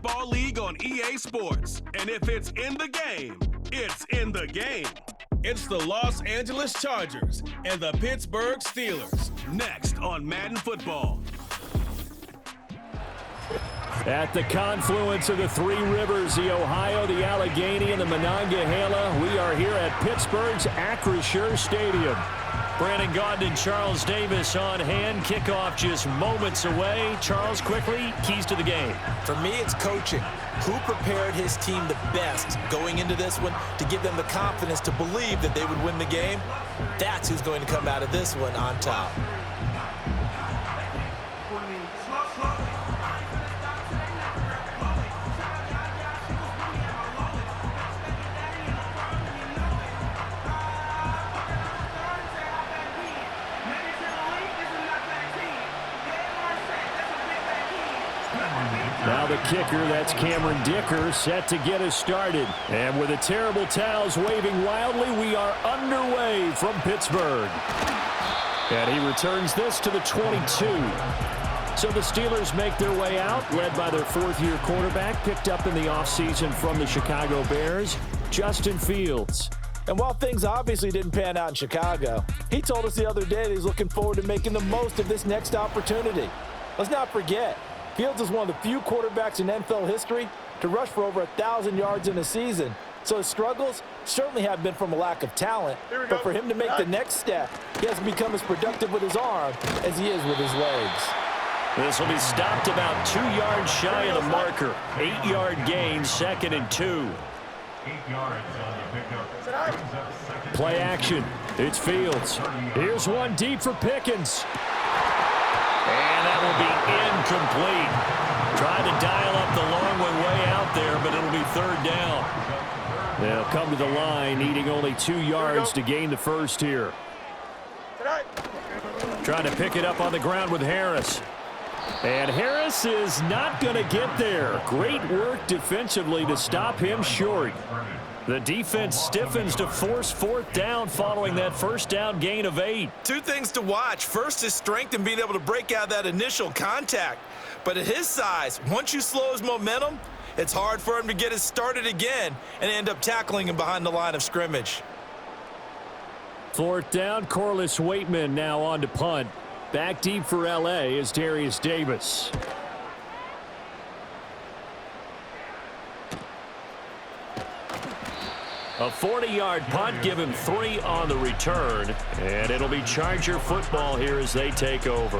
football league on EA Sports. And if it's in the game, it's in the game. It's the Los Angeles Chargers and the Pittsburgh Steelers. Next on Madden Football. At the confluence of the three rivers, the Ohio, the Allegheny, and the Monongahela, we are here at Pittsburgh's Acrisure Stadium. Brandon Gaudin and Charles Davis on hand. Kickoff just moments away. Charles, quickly, keys to the game. For me, it's coaching. Who prepared his team the best going into this one to give them the confidence to believe that they would win the game? That's who's going to come out of this one on top. Now the kicker, that's Cameron Dicker, set to get us started. And with the terrible towels waving wildly, we are underway from Pittsburgh. And he returns this to the 22. So the Steelers make their way out, led by their fourth-year quarterback, picked up in the offseason from the Chicago Bears, Justin Fields. And while things obviously didn't pan out in Chicago, he told us the other day that he's looking forward to making the most of this next opportunity. Let's not forget, Fields is one of the few quarterbacks in NFL history to rush for over 1,000 yards in a season. So his struggles certainly have been from a lack of talent, but for him to make the next step, he has to become as productive with his arm as he is with his legs. This will be stopped about 2 yards shy of the marker. 8-yard gain, 2nd and 2. 8 yards on the pickup. Play action. It's Fields. Here's one deep for Pickens. And that will be incomplete. Tried to dial up the long way out there, but it'll be 3rd down. They'll come to the line, needing only 2 yards to gain the first here. Trying to pick it up on the ground with Harris. And Harris is not going to get there. Great work defensively to stop him short. The defense stiffens to force 4th down following that first down gain of 8. 2 things to watch. First, his strength in being able to break out that initial contact. But at his size, once you slow his momentum, it's hard for him to get it started again and end up tackling him behind the line of scrimmage. 4th down, Corliss Waitman now on to punt. Back deep for L.A. is Darius Davis. A 40-yard punt, give him 3 on the return, and it'll be Charger football here as they take over.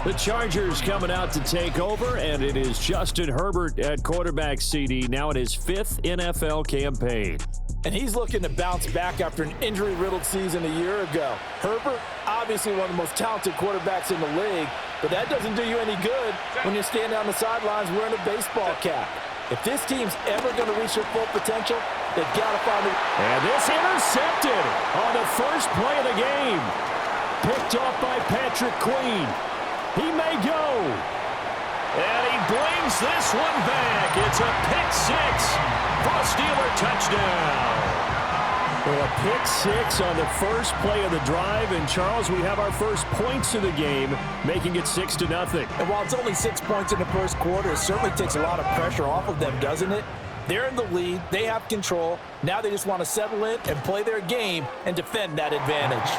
The Chargers coming out to take over, and it is Justin Herbert at quarterback CD, now in his 5th NFL campaign. And he's looking to bounce back after an injury-riddled season a year ago. Herbert, obviously one of the most talented quarterbacks in the league, but that doesn't do you any good when you're standing on the sidelines wearing a baseball cap. If this team's ever going to reach their full potential, they've got to find it. And this intercepted on the first play of the game. Picked off by Patrick Queen. He may go. And he brings this one back. It's a pick 6 for a Steeler touchdown. Well, a pick 6 on the first play of the drive. And, Charles, we have our first points of the game, making it 6-0. And while it's only 6 points in the first quarter, it certainly takes a lot of pressure off of them, doesn't it? They're in the lead. They have control. Now they just want to settle in and play their game and defend that advantage.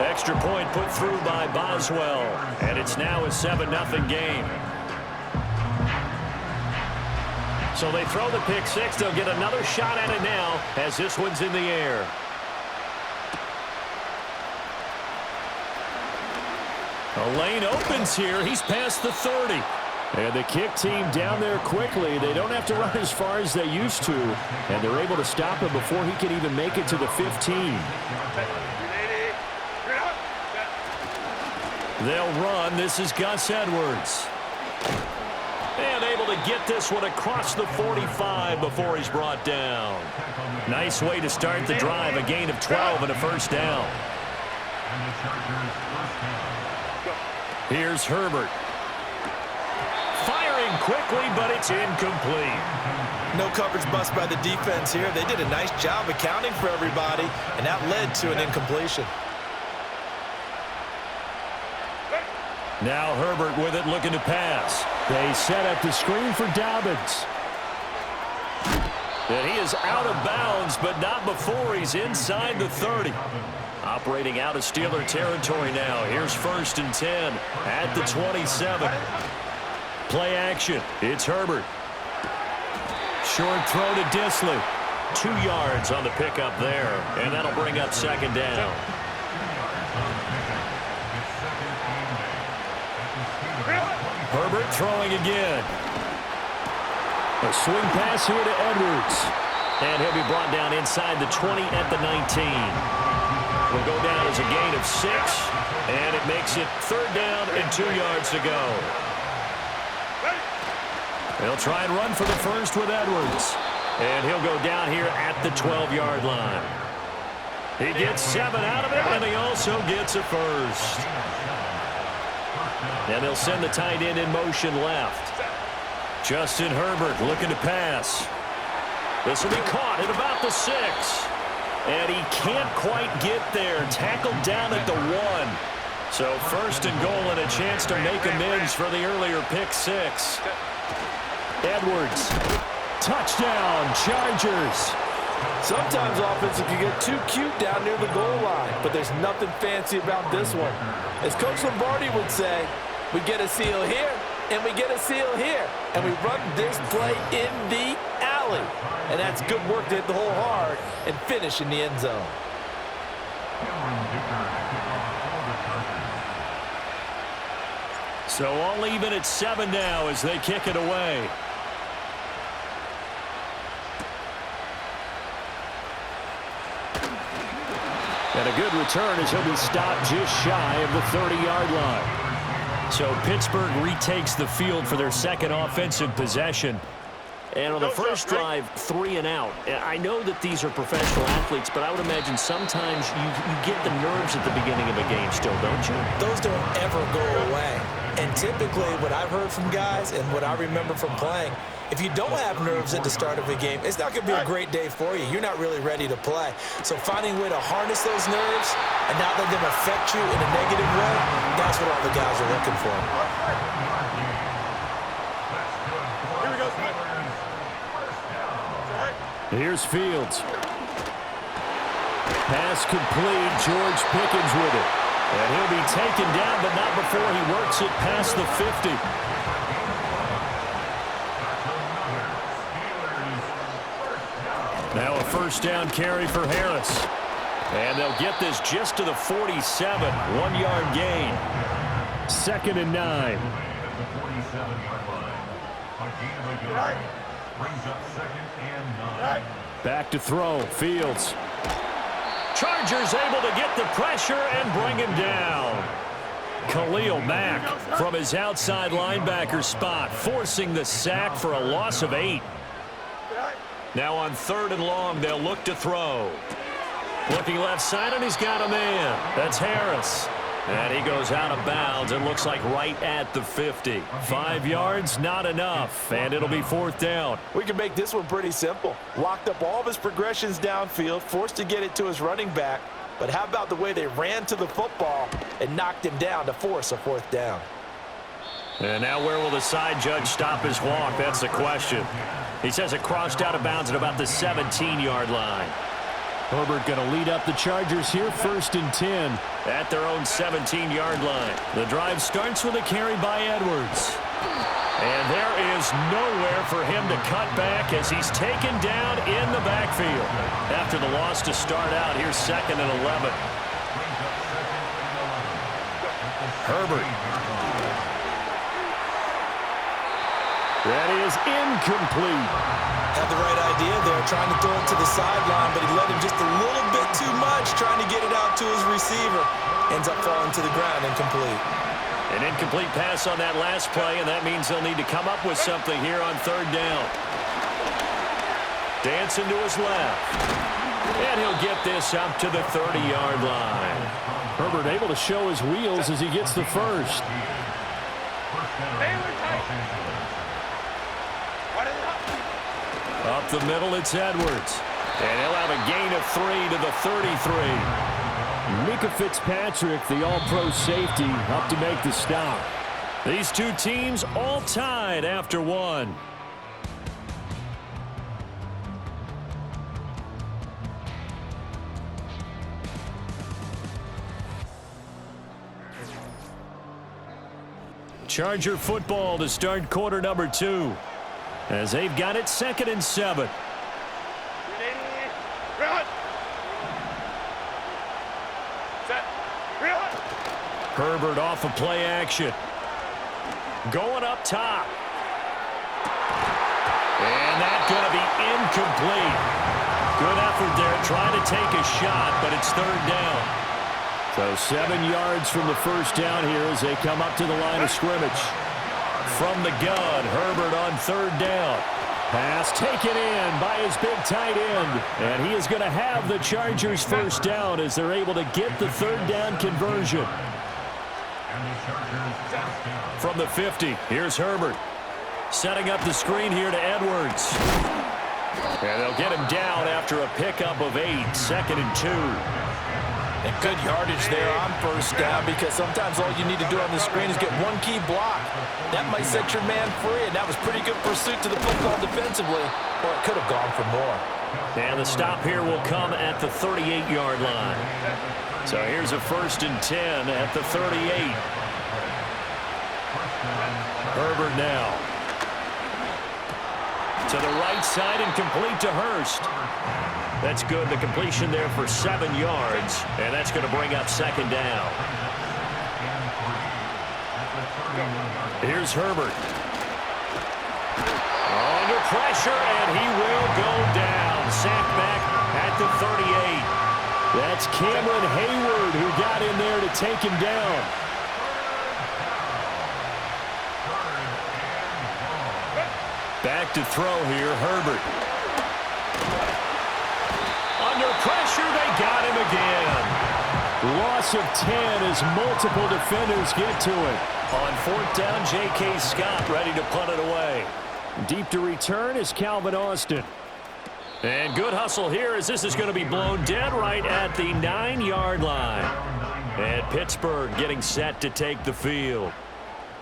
Extra point put through by Boswell. And it's now a 7-0 game. So they throw the pick 6. They'll get another shot at it now as this one's in the air. A lane opens here. He's past the 30. And the kick team down there quickly. They don't have to run as far as they used to. And they're able to stop him before he can even make it to the 15. They'll run. This is Gus Edwards. And able to get this one across the 45 before he's brought down. Nice way to start the drive. A gain of 12 and a first down. Here's Herbert. Firing quickly, but it's incomplete. No coverage bust by the defense here. They did a nice job accounting for everybody, and that led to an incompletion. Now Herbert with it, looking to pass. They set up the screen for Dobbins. And he is out of bounds, but not before he's inside the 30. Operating out of Steeler territory now. Here's 1st and 10 at the 27. Play action. It's Herbert. Short throw to Disley. 2 yards on the pickup there, and that'll bring up 2nd down. Herbert throwing again. A swing pass here to Edwards. And he'll be brought down inside the 20 at the 19. Will go down as a gain of 6, and it makes it 3rd down and 2 yards to go. They'll try and run for the first with Edwards. And he'll go down here at the 12-yard line. He gets 7 out of it, and he also gets a first. And they'll send the tight end in motion left. Justin Herbert looking to pass. This will be caught at about the 6. And he can't quite get there. Tackled down at the 1. So 1st and goal and a chance to make amends for the earlier pick 6. Edwards. Touchdown, Chargers. Sometimes offenses can get too cute down near the goal line, but there's nothing fancy about this one. As Coach Lombardi would say, we get a seal here, and we get a seal here, and we run this play in the alley. And that's good work to hit the hole hard and finish in the end zone. So all even at 7 now as they kick it away. And a good return as he'll be stopped just shy of the 30-yard line. So Pittsburgh retakes the field for their 2nd offensive possession. And on the first drive, 3 and out. I know that these are professional athletes, but I would imagine sometimes you get the nerves at the beginning of a game still, don't you? Those don't ever go away. And typically what I've heard from guys and what I remember from playing, if you don't have nerves at the start of a game, it's not going to be a great day for you. You're not really ready to play. So finding a way to harness those nerves and not let them affect you in a negative way, that's what all the guys are looking for. Here's Fields. Pass complete. George Pickens with it. And he'll be taken down, but not before he works it past the 50. Now a 1st down carry for Harris. And they'll get this just to the 47. 1-yard gain. 2nd and 9. Back to throw. Fields. Chargers able to get the pressure and bring him down. Khalil Mack from his outside linebacker spot, forcing the sack for a loss of 8. Now on 3rd and long, they'll look to throw. Looking left side, and he's got a man. That's Harris. And he goes out of bounds. It looks like right at the 50. 5 yards, not enough. And it'll be 4th down. We can make this one pretty simple. Locked up all of his progressions downfield, forced to get it to his running back. But how about the way they ran to the football and knocked him down to force a 4th down? And now where will the side judge stop his walk? That's the question. He says it crossed out of bounds at about the 17-yard line. Herbert going to lead up the Chargers here, 1st and 10 at their own 17-yard line. The drive starts with a carry by Edwards. And there is nowhere for him to cut back as he's taken down in the backfield. After the loss to start out, here's 2nd and 11. Herbert. That is incomplete. Had the right idea there, trying to throw it to the sideline, but he let him just a little bit too much, trying to get it out to his receiver. Ends up falling to the ground, incomplete. An incomplete pass on that last play, and that means they'll need to come up with something here on 3rd down. Dancing to his left. And he'll get this up to the 30-yard line. Herbert able to show his wheels as he gets the first. Up the middle, it's Edwards. And he'll have a gain of 3 to the 33. Micah Fitzpatrick, the all-pro safety, up to make the stop. These two teams all tied after one. Charger football to start quarter number 2. As they've got it 2nd and 7. Herbert off of play action. Going up top. And that's going to be incomplete. Good effort there trying to take a shot, but it's 3rd down. So 7 yards from the first down here as they come up to the line of scrimmage. From the gun, Herbert on 3rd down. Pass taken in by his big tight end. And he is going to have the Chargers first down as they're able to get the 3rd down conversion. From the 50, here's Herbert. Setting up the screen here to Edwards. And they'll get him down after a pickup of 8, 2nd and 2. And good yardage there on first down because sometimes all you need to do on the screen is get one key block. That might set your man free, and that was pretty good pursuit to the football defensively, or it could have gone for more. And the stop here will come at the 38-yard line. So here's a 1st and 10 at the 38. Herbert now. To the right side and complete to Hurst. That's good. The completion there for 7 yards. And that's going to bring up 2nd down. Here's Herbert. Under pressure, and he will go down. Sacked back at the 38. That's Cameron Hayward who got in there to take him down. Back to throw here, Herbert. Under pressure, they got him again. Loss of 10 as multiple defenders get to it. On 4th down, J.K. Scott ready to punt it away. Deep to return is Calvin Austin. And good hustle here as this is going to be blown dead right at the 9-yard line. And Pittsburgh getting set to take the field.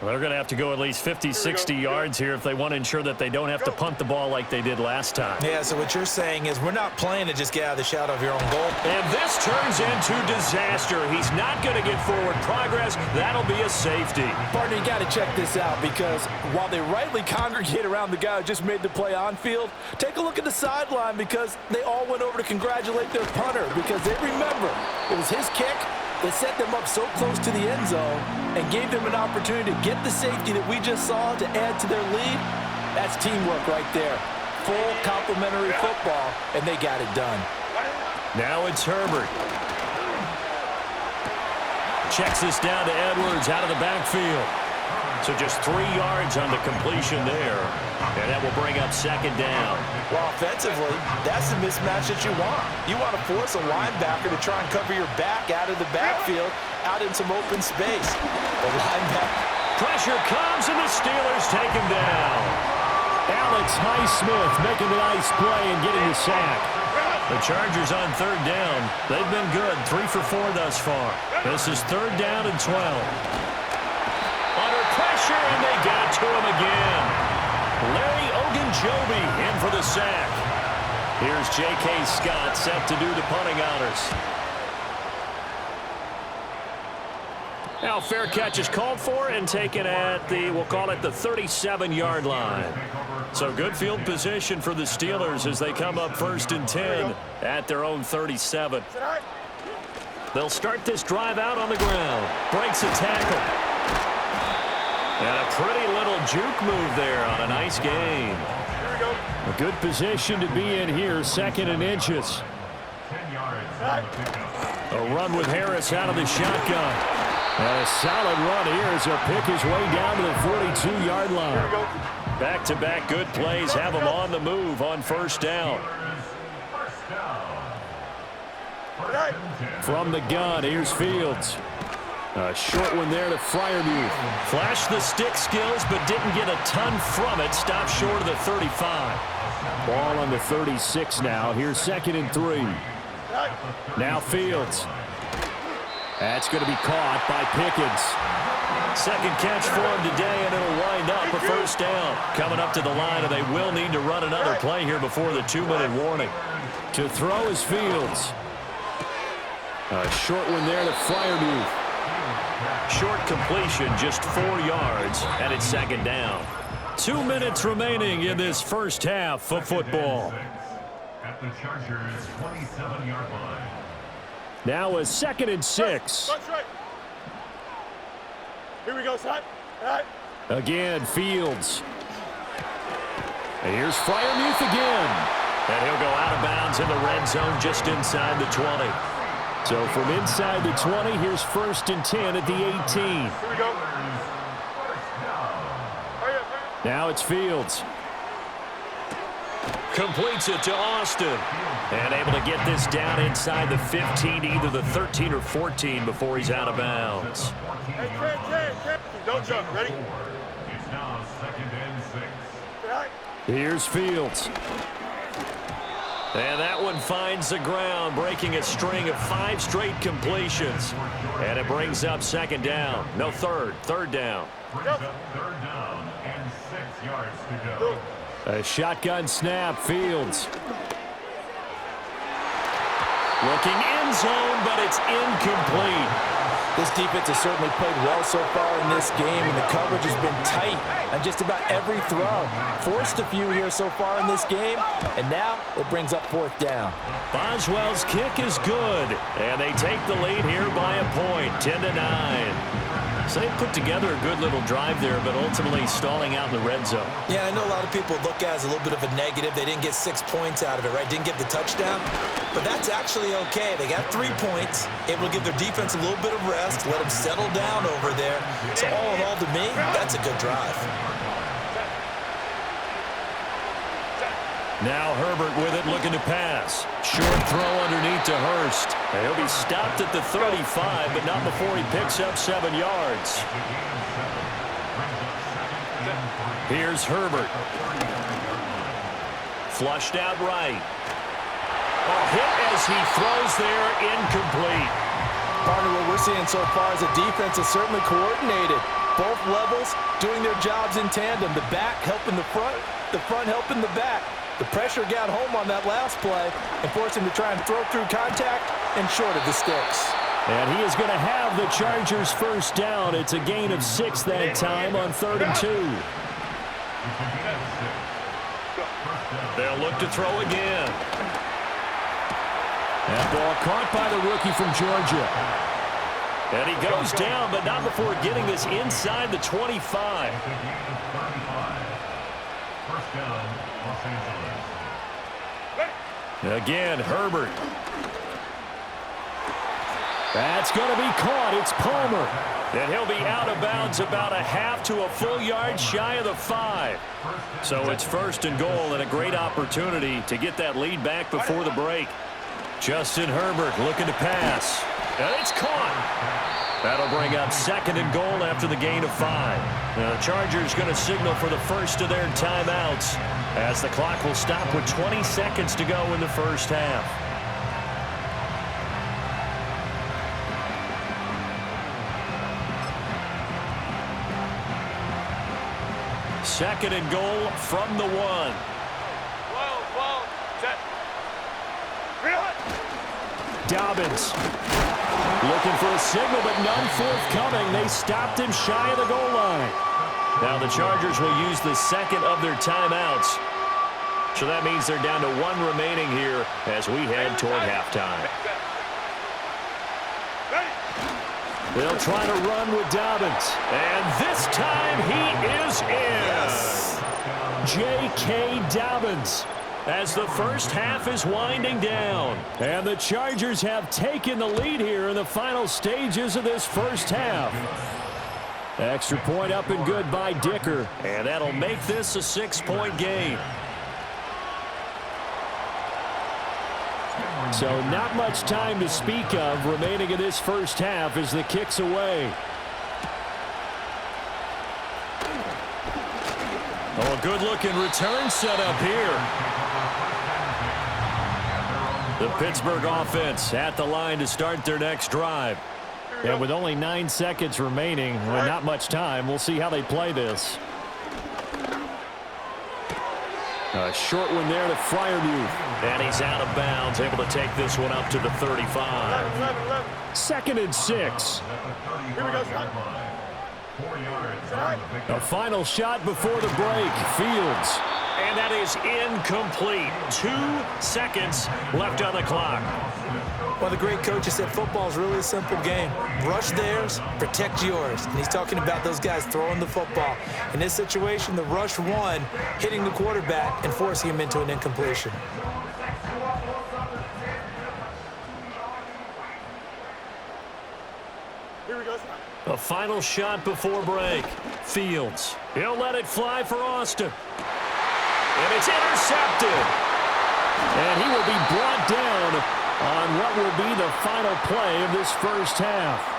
Well, they're going to have to go at least 50, 60 yards here if they want to ensure that they don't have to punt the ball like they did last time. Yeah, so what you're saying is we're not playing to just get out of the shadow of your own goal. And this turns into disaster. He's not going to get forward progress. That'll be a safety. Partner, you got to check this out because while they rightly congregate around the guy who just made the play on field, take a look at the sideline because they all went over to congratulate their punter because they remember it was his kick. They set them up so close to the end zone and gave them an opportunity to get the safety that we just saw to add to their lead. That's teamwork right there. Full complementary football, and they got it done. Now it's Herbert. Checks this down to Edwards out of the backfield. So just 3 yards on the completion there. And that will bring up 2nd down. Well, offensively, that's the mismatch that you want. You want to force a linebacker to try and cover your back out of the backfield, out in some open space. The linebacker. Pressure comes, and the Steelers take him down. Alex Highsmith making a nice play and getting the sack. The Chargers on 3rd down. They've been good, 3 for 4 thus far. This is 3rd down and 12. Under pressure, and they got to him again. Larry Ogunjobi in for the sack. Here's J.K. Scott set to do the punting honors. Now fair catch is called for and taken at the, we'll call it the 37-yard line. So good field position for the Steelers as they come up 1st and 10 at their own 37. They'll start this drive out on the ground. Breaks a tackle. And a pretty little juke move there on a nice game. A good position to be in here, 2nd and inches. A run with Harris out of the shotgun. And a solid run here as he'll pick his way down to the 42-yard line. Back-to-back good plays have him on the move on 1st down. From the gun, here's Fields. A short one there to Freiermuth. Flashed the stick skills, but didn't get a ton from it. Stopped short of the 35. Ball on the 36 now. Here's 2nd and 3. Now Fields. That's going to be caught by Pickens. Second catch for him today, and it'll wind up a first down. Coming up to the line, and they will need to run another play here before the 2-minute warning. To throw is Fields. A short one there to Freiermuth. Short completion, just 4 yards, and it's second down. 2 minutes remaining in this first half of football. At the Chargers' 27-yard line. Now a 2nd and 6. Here we go, son. Again, Fields. And here's Freiermuth again. And he'll go out of bounds in the red zone just inside the 20. So from inside the 20, here's 1st and 10 at the 18. Here we go. Now it's Fields. Completes it to Austin. And able to get this down inside the 15, either the 13 or 14 before he's out of bounds. Hey, don't jump. Ready? It's now 2nd and 6. Here's Fields. And that one finds the ground, breaking a string of 5 straight completions. And it brings up 2nd down. No, third down. Brings up 3rd down and 6 yards to go. A shotgun snap, Fields. Looking end zone, but it's incomplete. This defense has certainly played well so far in this game, and the coverage has been tight on just about every throw. Forced a few here so far in this game, and now it brings up 4th down. Boswell's kick is good, and they take the lead here by a point, 10-9. So they put together a good little drive there, but ultimately stalling out in the red zone. Yeah, I know a lot of people look at it as a little bit of a negative. They didn't get 6 points out of it, right? Didn't get the touchdown. But that's actually okay. They got 3 points, able to give their defense a little bit of rest, let them settle down over there. So all in all, to me, that's a good drive. Now Herbert with it, looking to pass. Short throw underneath to Hurst. And he'll be stopped at the 35, but not before he picks up 7 yards. Here's Herbert. Flushed out right. Hit as he throws there, incomplete. Partner, what we're seeing so far is a defense is certainly coordinated. Both levels doing their jobs in tandem. The back helping the front helping the back. The pressure got home on that last play and forced him to try and throw through contact and short of the sticks. And he is going to have the Chargers first down. It's a gain of 6 that time on 3rd and 2. They'll look to throw again. That ball caught by the rookie from Georgia. And he goes down, but not before getting this inside the 25. First down, Los Angeles. Again, Herbert. That's going to be caught. It's Palmer. And he'll be out of bounds about a half to a full yard shy of the 5. So it's 1st and goal, and a great opportunity to get that lead back before the break. Justin Herbert looking to pass. And it's caught. That'll bring up 2nd and goal after the gain of 5. Now the Chargers going to signal for the first of their timeouts as the clock will stop with 20 seconds to go in the first half. Second and goal from the 1. Set. Dobbins looking for a signal, but none forthcoming. They stopped him shy of the goal line. Now the Chargers will use the 2nd of their timeouts. So that means they're down to 1 remaining here as we head toward halftime. They'll try to run with Dobbins. And this time he is in. J.K. Dobbins. As the first half is winding down. And the Chargers have taken the lead here in the final stages of this first half. Extra point up and good by Dicker. And that'll make this a 6-point game. So not much time to speak of remaining in this first half as the kick's away. Oh, a good-looking return set up here. The Pittsburgh offense at the line to start their next drive. And with only 9 seconds remaining, well, not much time, we'll see how they play this. A short one there to Fryermuth. And he's out of bounds, able to take this one up to the 35. 2nd and 6. Here we go, son. A final shot before the break. Fields. And that is incomplete. 2 seconds left on the clock. Well, the great coach has said football is really a simple game. Rush theirs, protect yours. And he's talking about those guys throwing the football. In this situation, the rush one, hitting the quarterback and forcing him into an incompletion. Here we go, son. A final shot before break. Fields. He'll let it fly for Austin. And it's intercepted. And he will be brought down on what will be the final play of this first half.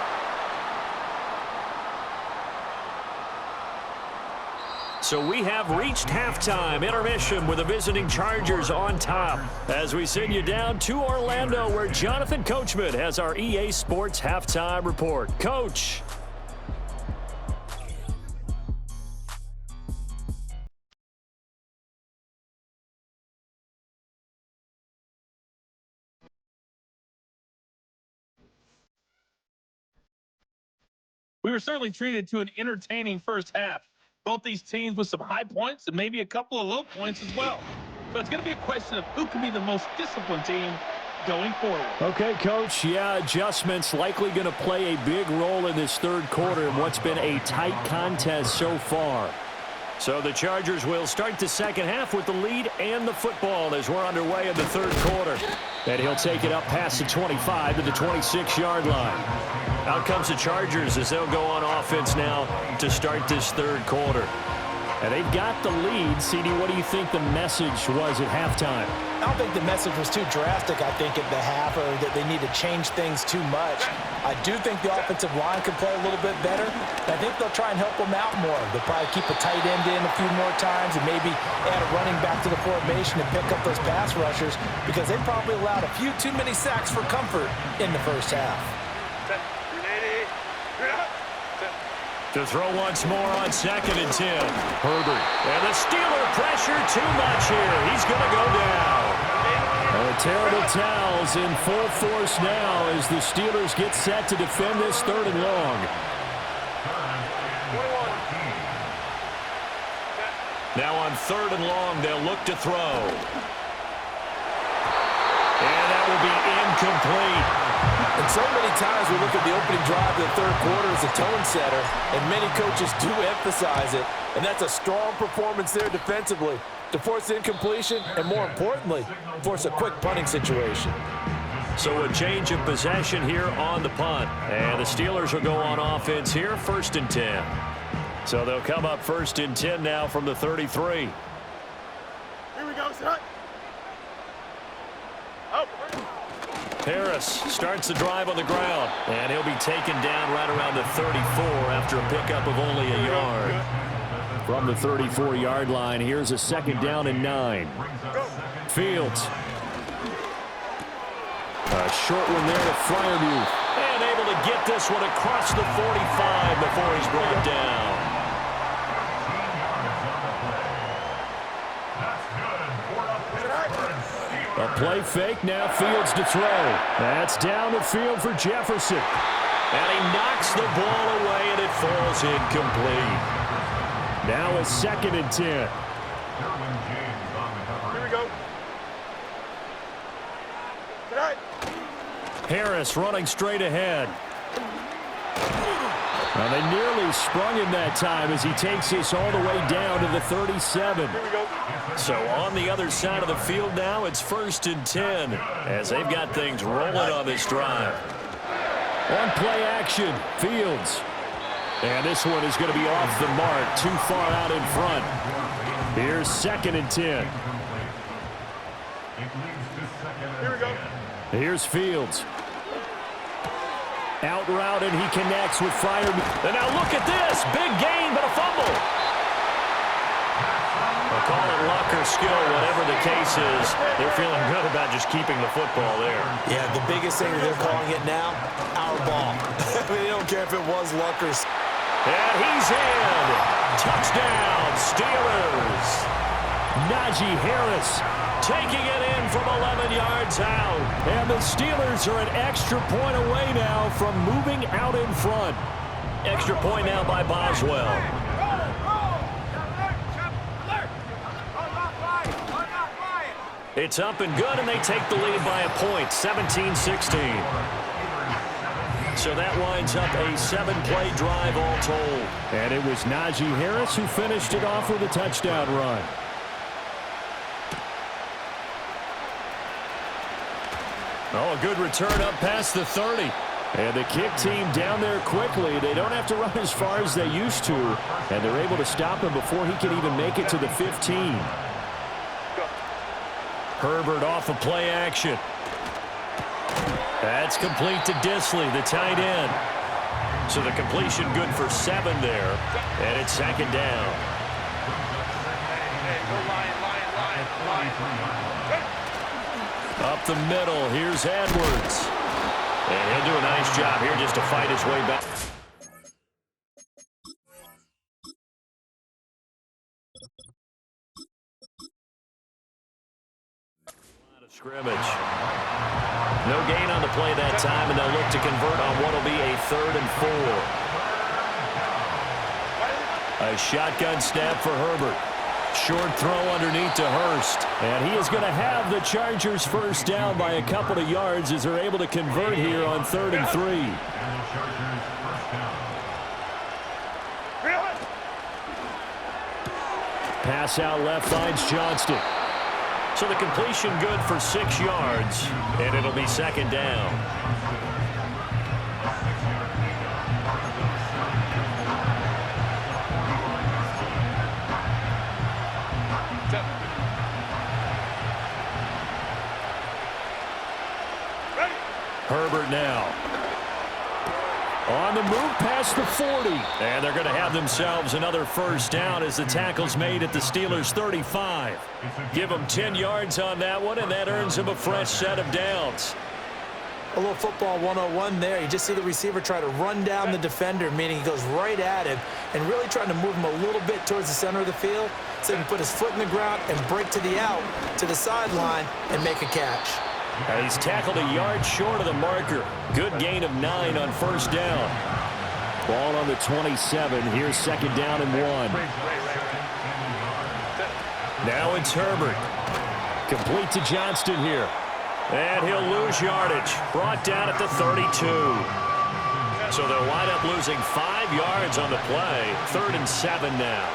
So we have reached halftime intermission with the visiting Chargers on top as we send you down to Orlando where Jonathan Coachman has our EA Sports halftime report. Coach. We were certainly treated to an entertaining first half. Both these teams with some high points and maybe a couple of low points as well. So it's going to be a question of who can be the most disciplined team going forward. Okay, Coach. Yeah, adjustments likely going to play a big role in this third quarter in what's been a tight contest so far. So the Chargers will start the second half with the lead and the football as we're underway in the third quarter. And he'll take it up past the 25 to the 26-yard line. Out comes the Chargers as they'll go on offense now to start this third quarter. And they've got the lead. CD, what do you think the message was at halftime? I don't think the message was too drastic, I think, at the half, or that they need to change things too much. I do think the offensive line can play a little bit better. I think they'll try and help them out more. They'll probably keep a tight end in a few more times and maybe add a running back to the formation and pick up those pass rushers because they probably allowed a few too many sacks for comfort in the first half. To throw once more on 2nd and 10. Herbert. And the Steeler pressure too much here. He's going to go down. Terrible towels in full force now as the Steelers get set to defend this 3rd and long. Now on 3rd and long, they'll look to throw. And that will be incomplete. And so many times we look at the opening drive of the third quarter as a tone setter, and many coaches do emphasize it. And that's a strong performance there defensively to force incompletion and, more importantly, force a quick punting situation. So a change of possession here on the punt. And the Steelers will go on offense here, 1st and 10. So they'll come up 1st and 10 now from the 33. Here we go, son. Oh. Harris starts the drive on the ground, and he'll be taken down right around the 34 after a pickup of only a yard. From the 34-yard line, here's a 2nd down and 9. Fields. A short one there to Fryermuth. And able to get this one across the 45 before he's brought down. A play fake, now Fields to throw. That's down the field for Jefferson. And he knocks the ball away, and it falls incomplete. Now a 2nd and 10. Here we go. Tonight. Harris running straight ahead. Well, they nearly sprung him that time as he takes this all the way down to the 37. Here we go. So on the other side of the field now, it's 1st and 10 as they've got things rolling on this drive. On play action, Fields. And this one is going to be off the mark, too far out in front. Here's 2nd and 10. Here we go. Here's Fields. Out route, and he connects with Fryermuth. And now look at this. Big gain, but a fumble. A call it luck or skill, whatever the case is, they're feeling good about just keeping the football there. Yeah, the biggest thing that they're calling it now, our ball. They don't care if it was luck or skill. And he's in. Touchdown, Steelers. Najee Harris taking it in from 11 yards out. And the Steelers are an extra point away now from moving out in front. Extra point now by Boswell. It's up and good, and they take the lead by a point, 17-16. So that winds up a 7-play drive all told. And it was Najee Harris who finished it off with a touchdown run. Oh, a good return up past the 30. And the kick team down there quickly. They don't have to run as far as they used to. And they're able to stop him before he can even make it to the 15. Herbert off of play action. That's complete to Disley, the tight end. So the completion good for 7 there. And it's second down. Up the middle, here's Edwards. And he'll do a nice job here just to fight his way back. Scrimmage. No gain on the play that time, and they'll look to convert on what will be a 3rd and 4. A shotgun snap for Herbert. Short throw underneath to Hurst. And he is going to have the Chargers first down by a couple of yards as they're able to convert here on 3rd and 3. Pass out left finds Johnston. So the completion good for 6 yards, and it'll be second down. Herbert now. On the move past the 40. And they're going to have themselves another first down as the tackle's made at the Steelers' 35. Give them 10 yards on that one, and that earns them a fresh set of downs. A little football 101 there. You just see the receiver try to run down the defender, meaning he goes right at him and really trying to move him a little bit towards the center of the field so he can put his foot in the ground and break to the out, to the sideline, and make a catch. He's tackled a yard short of the marker. Good gain of 9 on first down. Ball on the 27. Here's second down and 1. Now it's Herbert. Complete to Johnston here. And he'll lose yardage. Brought down at the 32. So they'll wind up losing 5 yards on the play. 3rd and 7 now.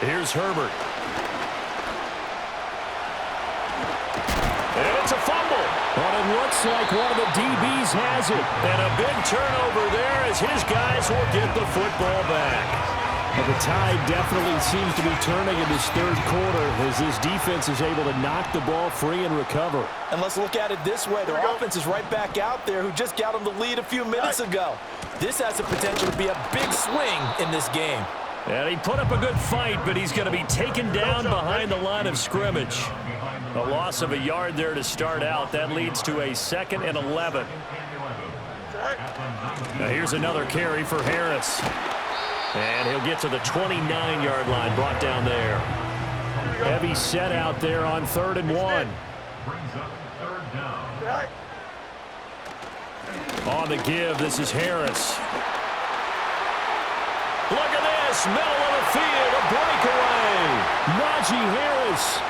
Here's Herbert. And it's a fumble. But it looks like one of the DBs has it. And a big turnover there as his guys will get the football back. Well, the tide definitely seems to be turning in this 3rd quarter as this defense is able to knock the ball free and recover. And let's look at it this way. Their offense is right back out there who just got them the lead a few minutes ago. This has the potential to be a big swing in this game. And he put up a good fight, but he's going to be taken down behind the line of scrimmage. A loss of a yard there to start out. That leads to a 2nd and 11. Now here's another carry for Harris. And he'll get to the 29-yard line, brought down there. Heavy set out there on 3rd and 1. On the give, this is Harris. Look at this, middle of the field, a breakaway. Najee Harris.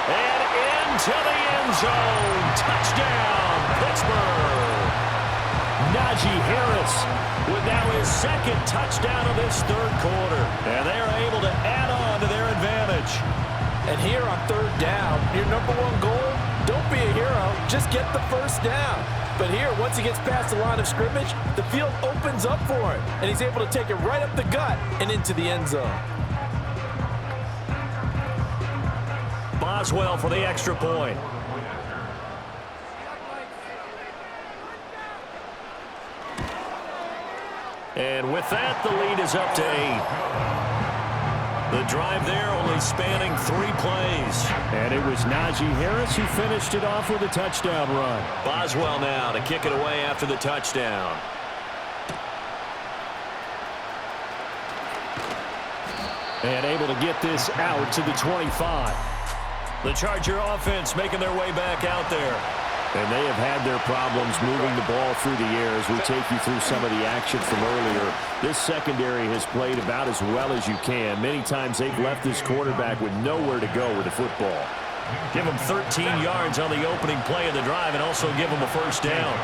And into the end zone. Touchdown, Pittsburgh. Najee Harris with now his 2nd touchdown of this 3rd quarter. And they are able to add on to their advantage. And here on 3rd down, your #1 goal, don't be a hero, just get the first down. But here, once he gets past the line of scrimmage, the field opens up for him, and he's able to take it right up the gut and into the end zone. Boswell for the extra point. And with that, the lead is up to 8. The drive there only spanning 3 plays. And it was Najee Harris who finished it off with a touchdown run. Boswell now to kick it away after the touchdown. And able to get this out to the 25. The Charger offense making their way back out there. And they have had their problems moving the ball through the air. As we take you through some of the action from earlier, this secondary has played about as well as you can. Many times they've left this quarterback with nowhere to go with the football. Give them 13 yards on the opening play of the drive and also give them a first down.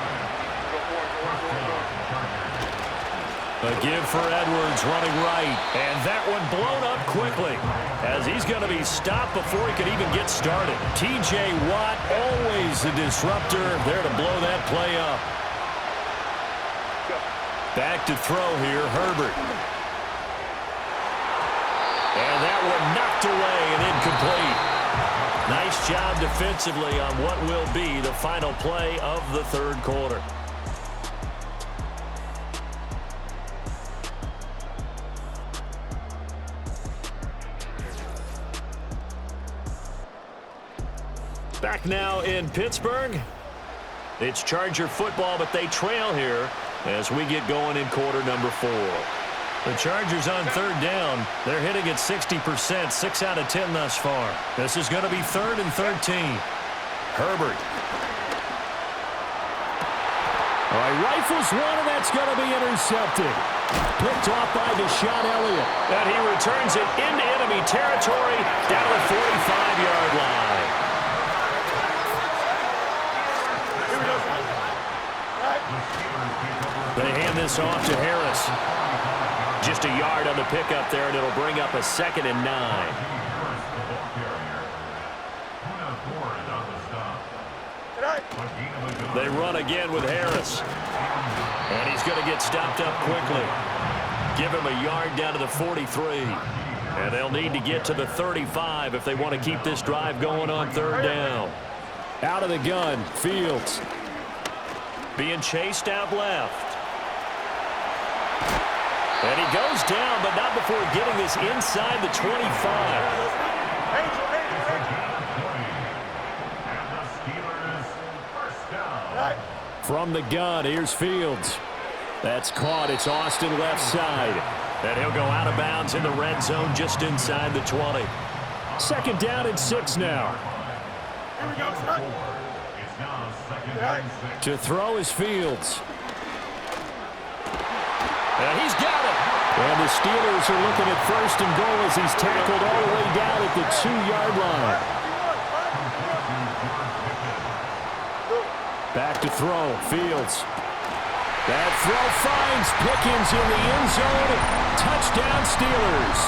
A give for Edwards running right. And that one blown up quickly as he's going to be stopped before he can even get started. T.J. Watt, always a disruptor, there to blow that play up. Back to throw here, Herbert. And that one knocked away and incomplete. Nice job defensively on what will be the final play of the third quarter. Back now in Pittsburgh. It's Charger football, but they trail here as we get going in quarter number 4. The Chargers on third down. They're hitting at 60%, 6 out of 10 thus far. This is going to be 3rd and 13. Herbert. All right, rifles one, and that's going to be intercepted. Picked off by Deshaun Elliott. And he returns it into enemy territory down to the 45-yard line. They hand this off to Harris. Just a yard on the pickup there, and it'll bring up a 2nd and 9. They run again with Harris. And he's going to get stopped up quickly. Give him a yard down to the 43. And they'll need to get to the 35 if they want to keep this drive going on third down. Out of the gun, Fields. Being chased out left. And he goes down, but not before getting this inside the 25. From the gun, here's Fields. That's caught. It's Austin left side. And he'll go out of bounds in the red zone just inside the 20. 2nd down and 6 now. Here we go, son. To throw is Fields. And he's got it. And the Steelers are looking at 1st and goal as he's tackled all the way down at the 2-yard line. Back to throw, Fields. That throw finds Pickens in the end zone. Touchdown Steelers.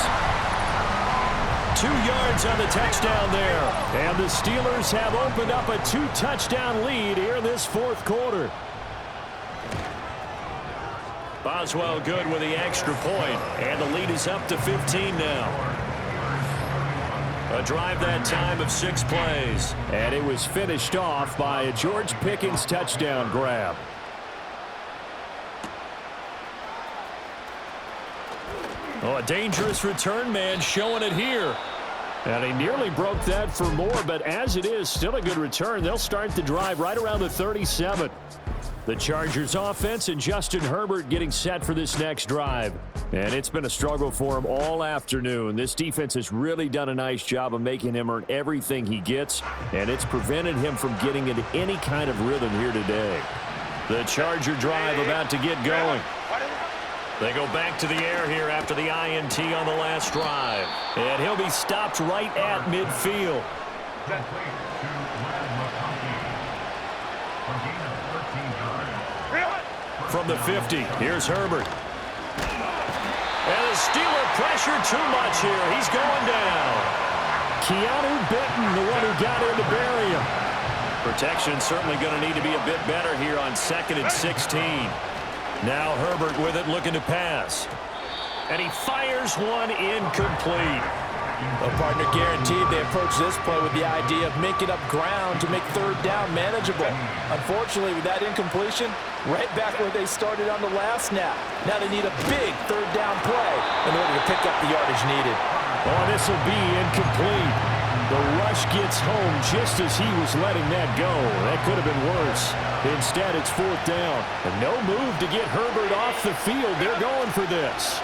2 yards on the touchdown there. And the Steelers have opened up a 2-touchdown lead here in this 4th quarter. Boswell good with the extra point, and the lead is up to 15 now. A drive that time of 6 plays. And it was finished off by a George Pickens touchdown grab. Oh, a dangerous return man showing it here. And he nearly broke that for more, but as it is, still a good return. They'll start the drive right around the 37. The Chargers offense and Justin Herbert getting set for this next drive. And it's been a struggle for him all afternoon. This defense has really done a nice job of making him earn everything he gets, and it's prevented him from getting into any kind of rhythm here today. The Charger drive about to get going. They go back to the air here after the INT on the last drive. And he'll be stopped right at midfield. From the 50, here's Herbert. And the Steeler pressure too much here. He's going down. Keanu Benton, the one who got in to bury him. Protection certainly going to need to be a bit better here on 2nd and 16. Now Herbert with it, looking to pass. And he fires one incomplete. A partner guaranteed they approach this play with the idea of making up ground to make third down manageable. Unfortunately, with that incompletion, right back where they started on the last snap. Now they need a big third down play in order to pick up the yardage needed. Oh, this will be incomplete. The rush gets home just as he was letting that go. That could have been worse. Instead, it's 4th down. And no move to get Herbert off the field. They're going for this.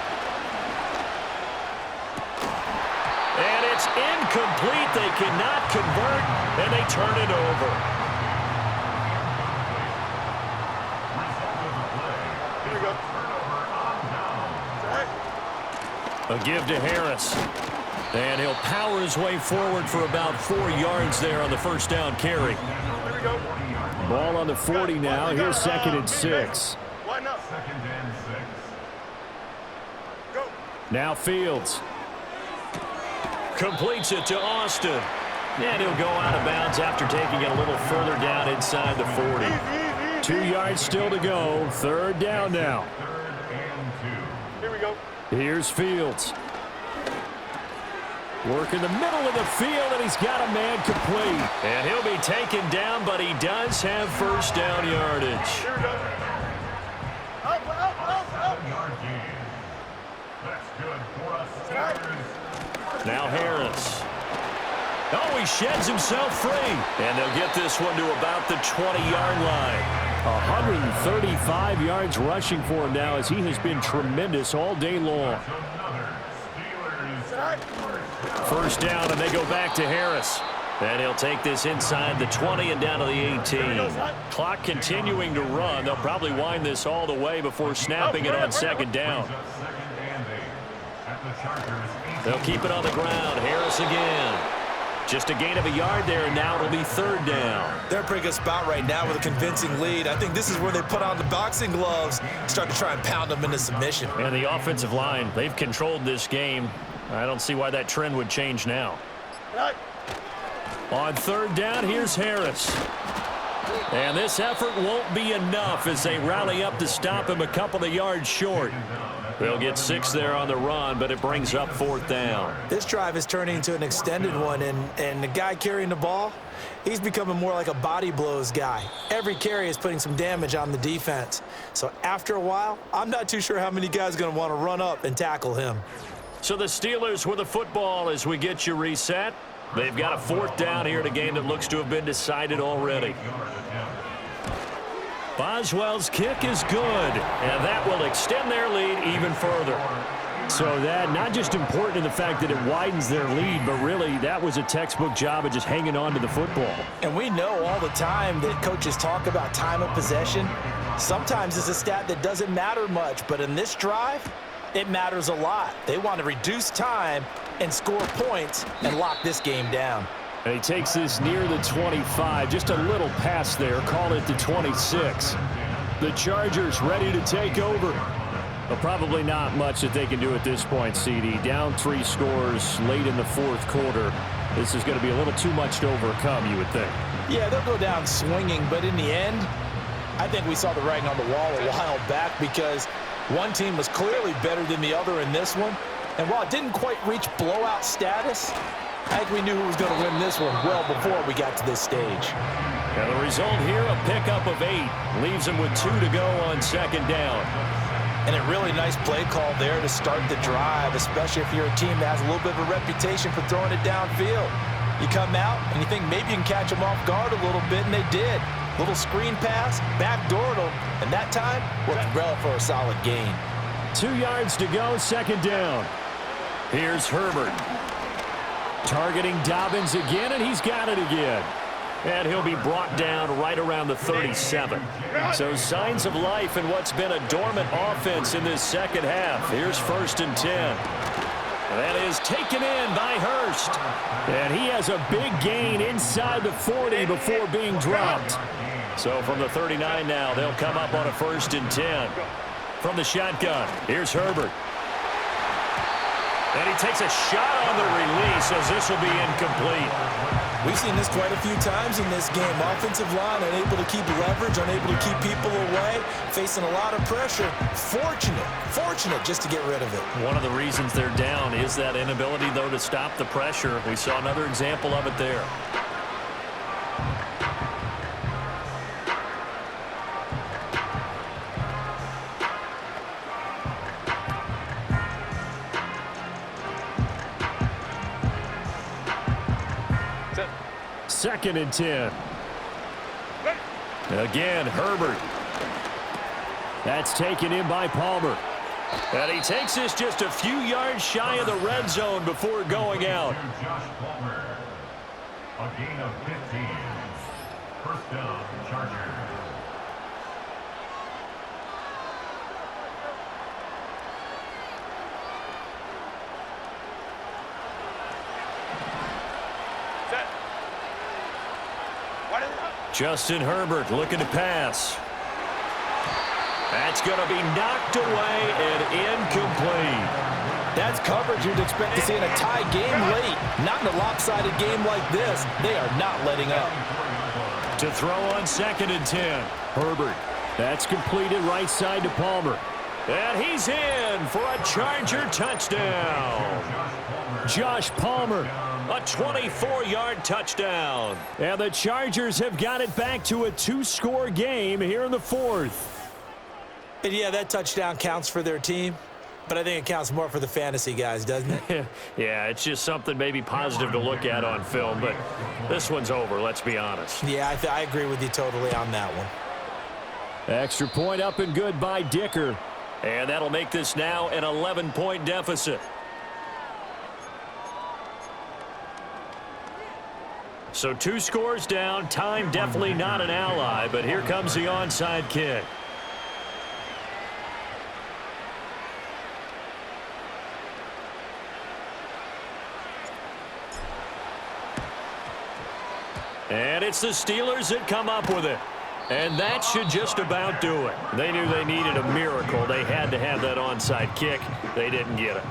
And it's incomplete. They cannot convert, and they turn it over. Here we go. A give to Harris. And he'll power his way forward for about 4 yards there on the first down carry. Here we go. Ball on the 40 now. Here's 2nd and 6. Line up. 2nd and 6. Go. Now Fields. Completes it to Austin. And he'll go out of bounds after taking it a little further down inside the 40. 2 yards still to go. 3rd down now. 3rd and 2. Here we go. Here's Fields. Work in the middle of the field, and he's got a man complete. And he'll be taken down, but he does have first down yardage. Here we go. Up. 7-yard gain. That's good for us. Steelers. Now Harris. Oh, he sheds himself free. And they'll get this one to about the 20-yard line. 135 yards rushing for him now as he has been tremendous all day long. First down, and they go back to Harris. And he'll take this inside the 20 and down to the 18. Clock continuing to run. They'll probably wind this all the way before snapping it on 2nd down. They'll keep it on the ground. Harris again. Just a gain of a yard there, and now it'll be 3rd down. They're in a pretty good spot right now with a convincing lead. I think this is where they put on the boxing gloves, start to try and pound them into submission. And the offensive line, they've controlled this game. I don't see why that trend would change now. On 3rd down, here's Harris. And this effort won't be enough as they rally up to stop him a couple of yards short. They'll get 6 there on the run, but it brings up 4th down. This drive is turning into an extended one, and the guy carrying the ball, he's becoming more like a body blows guy. Every carry is putting some damage on the defense. So after a while, I'm not too sure how many guys are going to want to run up and tackle him. So the Steelers with the football as we get you reset. They've got a 4th down here in a game that looks to have been decided already. Boswell's kick is good, and that will extend their lead even further. So that not just important in the fact that it widens their lead, but really that was a textbook job of just hanging on to the football. And we know all the time that coaches talk about time of possession. Sometimes it's a stat that doesn't matter much, but in this drive, it matters a lot. They want to reduce time and score points and lock this game down. And he takes this near the 25, just a little pass there, call it the 26. The Chargers ready to take over. But probably not much that they can do at this point, CD. Down 3 scores late in the 4th quarter. This is going to be a little too much to overcome, you would think. Yeah, they'll go down swinging, but in the end, I think we saw the writing on the wall a while back because one team was clearly better than the other in this one. And while it didn't quite reach blowout status, I think we knew who was going to win this one well before we got to this stage. And the result here, a pickup of 8. Leaves them with 2 to go on 2nd down. And a really nice play call there to start the drive, especially if you're a team that has a little bit of a reputation for throwing it downfield. You come out and you think maybe you can catch them off guard a little bit, and they did. Little screen pass, backdoored them, and that time worked well for a solid gain. 2 yards to go, 2nd down. Here's Herbert. Targeting Dobbins again, and he's got it again. And he'll be brought down right around the 37. So signs of life in what's been a dormant offense in this 2nd half. Here's 1st and 10. That is taken in by Hurst. And he has a big gain inside the 40 before being dropped. So from the 39 now, they'll come up on a 1st and 10. From the shotgun, here's Herbert. And he takes a shot on the release as this will be incomplete. We've seen this quite a few times in this game. Offensive line unable to keep leverage, unable to keep people away, facing a lot of pressure. Fortunate just to get rid of it. One of the reasons they're down is that inability, though, to stop the pressure. We saw another example of it there. 2nd and 10. Again, Herbert. That's taken in by Palmer. And he takes this just a few yards shy of the red zone before going out. Josh Palmer. A gain of 15. First down, Chargers. Justin Herbert looking to pass. That's going to be knocked away and incomplete. That's coverage you'd expect to see in a tie game late. Not in a lopsided game like this. They are not letting up. To throw on 2nd and 10. Herbert. That's completed right side to Palmer. And he's in for a Charger touchdown. Josh Palmer. A 24-yard touchdown. And the Chargers have got it back to a 2-score game here in the 4th. And yeah, that touchdown counts for their team, but I think it counts more for the fantasy guys, doesn't it? Yeah, it's just something maybe positive to look at on film, but this one's over, let's be honest. Yeah, I agree with you totally on that one. Extra point up and good by Dicker. And that'll make this now an 11-point deficit. So 2 scores down. Time definitely not an ally, but here comes the onside kick. And it's the Steelers that come up with it. And that should just about do it. They knew they needed a miracle. They had to have that onside kick. They didn't get it.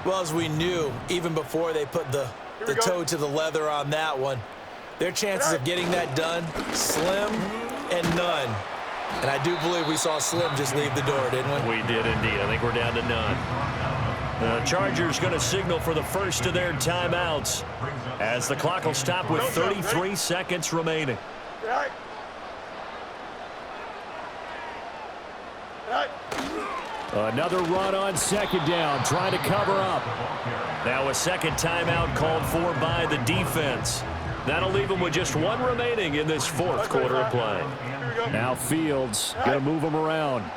Well, as we knew, even before they put the toe to the leather on that one, their chances of getting that done, slim and none. And I do believe we saw Slim just leave the door, didn't we? We did indeed. I think we're down to none. The Chargers going to signal for the first of their timeouts as the clock will stop with 33 seconds remaining. Another run on 2nd down, trying to cover up. Now a second timeout called for by the defense. That'll leave them with just 1 remaining in this 4th quarter of play. Now Fields going to move them around.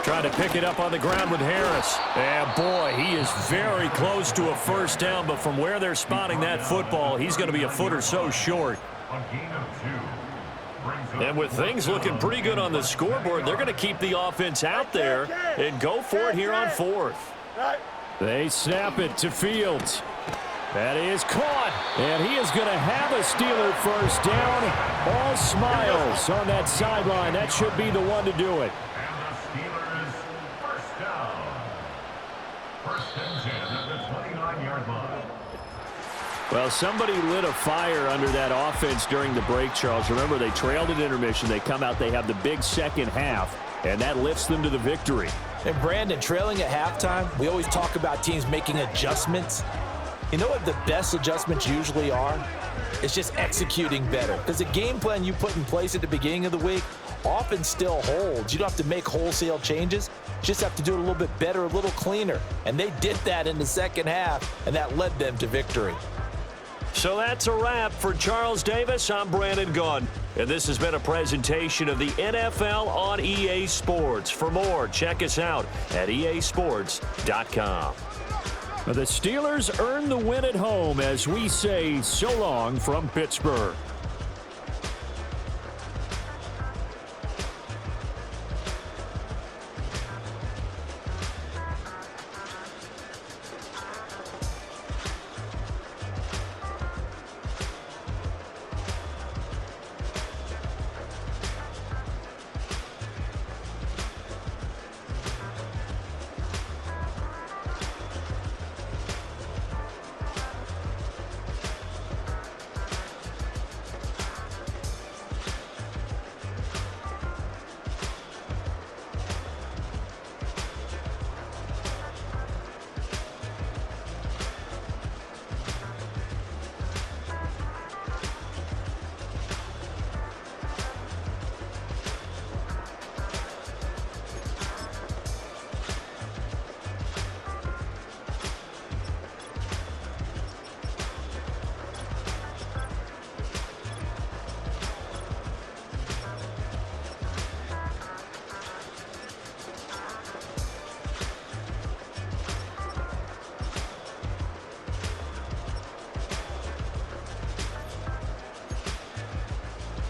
Trying to pick it up on the ground with Harris. And boy, he is very close to a first down, but from where they're spotting that football, he's going to be a foot or so short. And with things looking pretty good on the scoreboard, they're going to keep the offense out there and go for it here on 4th. They snap it to Fields. That is caught, and he is going to have a Steeler first down. All smiles on that sideline. That should be the one to do it. And the Steelers first down. First and 10 at the 29-yard line. Well, somebody lit a fire under that offense during the break, Charles. Remember, they trailed at intermission. They come out, they have the big second half, and that lifts them to the victory. And Brandon, trailing at halftime, we always talk about teams making adjustments. You know what the best adjustments usually are? It's just executing better. Because the game plan you put in place at the beginning of the week often still holds. You don't have to make wholesale changes. You just have to do it a little bit better, a little cleaner. And they did that in the second half, and that led them to victory. So that's a wrap for Charles Davis. I'm Brandon Gunn, and this has been a presentation of the NFL on EA Sports. For more, check us out at easports.com. The Steelers earn the win at home as we say so long from Pittsburgh.